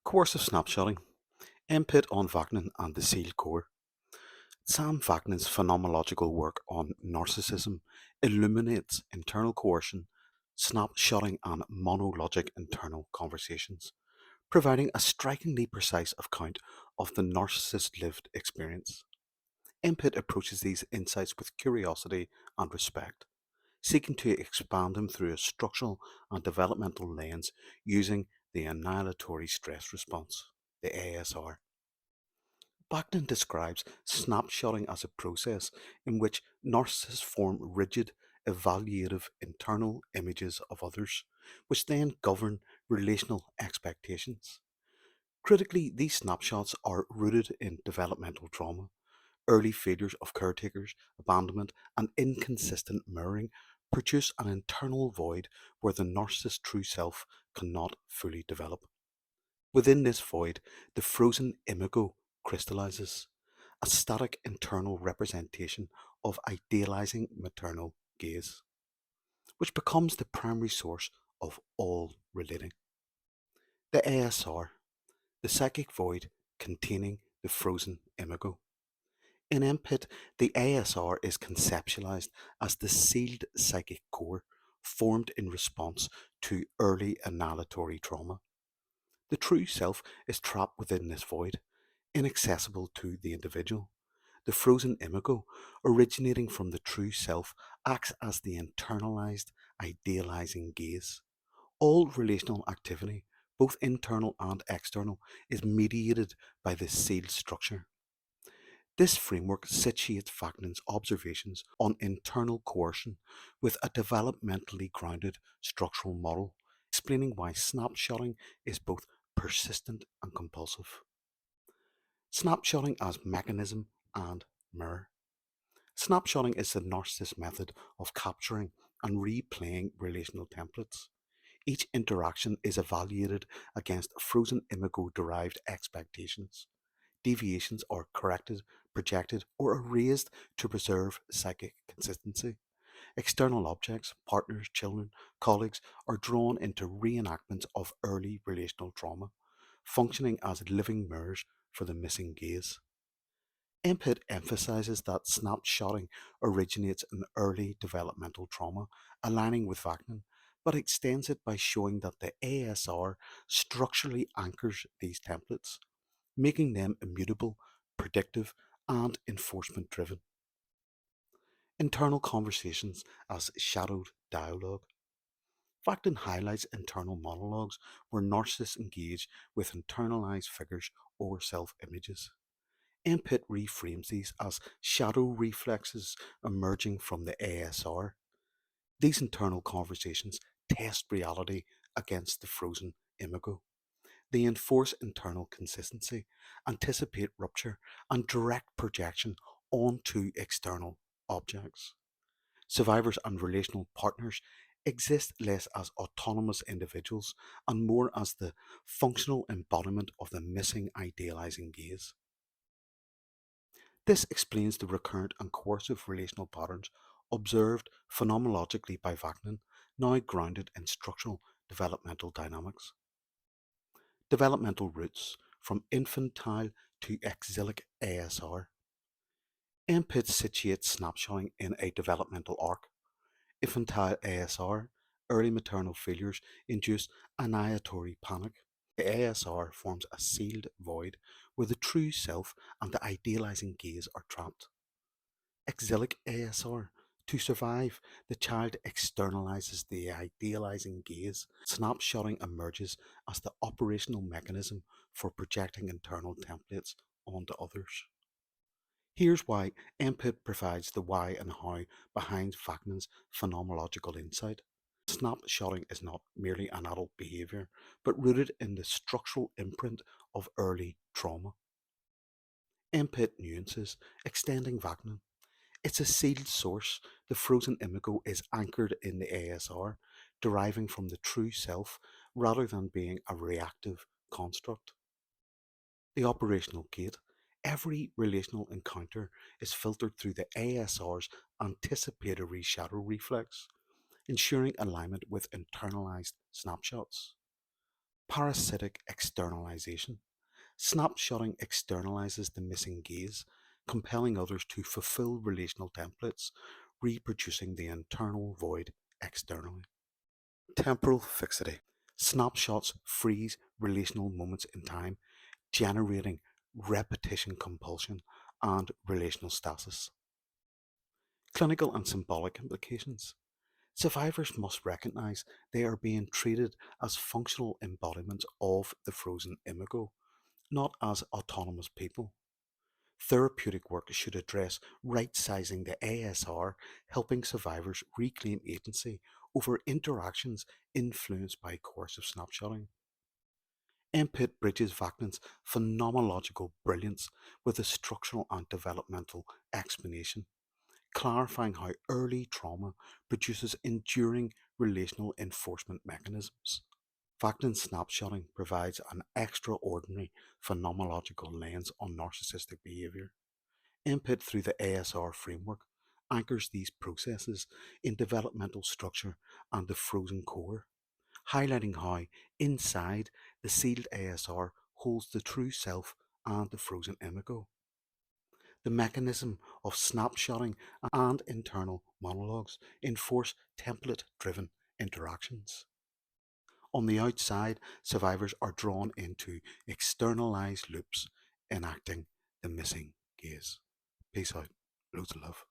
Coercive Snapshotting, input on Wagner and the Seal Core. Sam Wagner's phenomenological work on narcissism illuminates internal coercion, snapshotting and monologic internal conversations, providing a strikingly precise account of the narcissist's lived experience. Input approaches these insights with curiosity and respect, seeking to expand them through a structural and developmental lens using the annihilatory stress response, the ASR. Bachman describes snapshotting as a process in which narcissists form rigid, evaluative internal images of others, which then govern relational expectations. Critically, these snapshots are rooted in developmental trauma. Early failures of caretakers, abandonment, and inconsistent mirroring produce an internal void where the narcissist's true self cannot fully develop. Within this void, the frozen imago crystallizes, a static internal representation of idealizing maternal gaze, which becomes the primary source of all relating. The ASR, the psychic void containing the frozen imago. In MPIT, the ASR is conceptualized as the sealed psychic core formed in response to early annihilatory trauma. The true self is trapped within this void, inaccessible to the individual. The frozen imago, originating from the true self, acts as the internalized, idealizing gaze. All relational activity, both internal and external, is mediated by this sealed structure. This framework situates Fagnan's observations on internal coercion with a developmentally grounded structural model, explaining why snapshotting is both persistent and compulsive. Snapshotting as mechanism and mirror. Snapshotting is the narcissist method of capturing and replaying relational templates. Each interaction is evaluated against frozen imago derived expectations. Deviations are corrected, projected, or erased to preserve psychic consistency. External objects, partners, children, colleagues are drawn into reenactments of early relational trauma, functioning as living mirrors for the missing gaze. Input emphasizes that snapshotting originates in early developmental trauma, aligning with Vaknin, but extends it by showing that the ASR structurally anchors these templates, making them immutable, predictive, and enforcement driven. Internal conversations as shadowed dialogue. Factin highlights internal monologues where narcissists engage with internalized figures or self images. Input reframes these as shadow reflexes emerging from the ASR. These internal conversations test reality against the frozen imago. They enforce internal consistency, anticipate rupture, and direct projection onto external objects. Survivors and relational partners exist less as autonomous individuals and more as the functional embodiment of the missing idealizing gaze. This explains the recurrent and coercive relational patterns observed phenomenologically by Vaknin, now grounded in structural developmental dynamics. Developmental roots from infantile to exilic ASR. Input situates snapshotting in a developmental arc. Infantile ASR, early maternal failures induce annihilatory panic. The ASR forms a sealed void where the true self and the idealizing gaze are trapped. Exilic ASR. To survive, the child externalizes the idealizing gaze. Snapshotting emerges as the operational mechanism for projecting internal templates onto others. Here's why input provides the why and how behind Fachman's phenomenological insight. Snapshotting is not merely an adult behavior, but rooted in the structural imprint of early trauma. Input nuances, extending Wagner. It's a sealed source. The frozen imago is anchored in the ASR, deriving from the true self rather than being a reactive construct. The operational gate. Every relational encounter is filtered through the ASR's anticipatory shadow reflex, ensuring alignment with internalized snapshots. Parasitic externalization. Snapshotting externalizes the missing gaze, compelling others to fulfill relational templates, reproducing the internal void externally. Temporal fixity. Snapshots freeze relational moments in time, generating repetition compulsion and relational stasis. Clinical and symbolic implications. Survivors must recognize they are being treated as functional embodiments of the frozen imago, not as autonomous people. Therapeutic work should address right sizing the ASR, helping survivors reclaim agency over interactions influenced by coercive snapshotting. Input bridges Vaknin's phenomenological brilliance with a structural and developmental explanation, clarifying how early trauma produces enduring relational enforcement mechanisms. Vaknin snapshotting provides an extraordinary phenomenological lens on narcissistic behavior. Input through the ASR framework anchors these processes in developmental structure and the frozen core, highlighting how inside the sealed ASR holds the true self and the frozen imago. The mechanism of snapshotting and internal monologues enforce template driven interactions. On the outside, survivors are drawn into externalized loops, enacting the missing gaze. Peace out. Loads of love.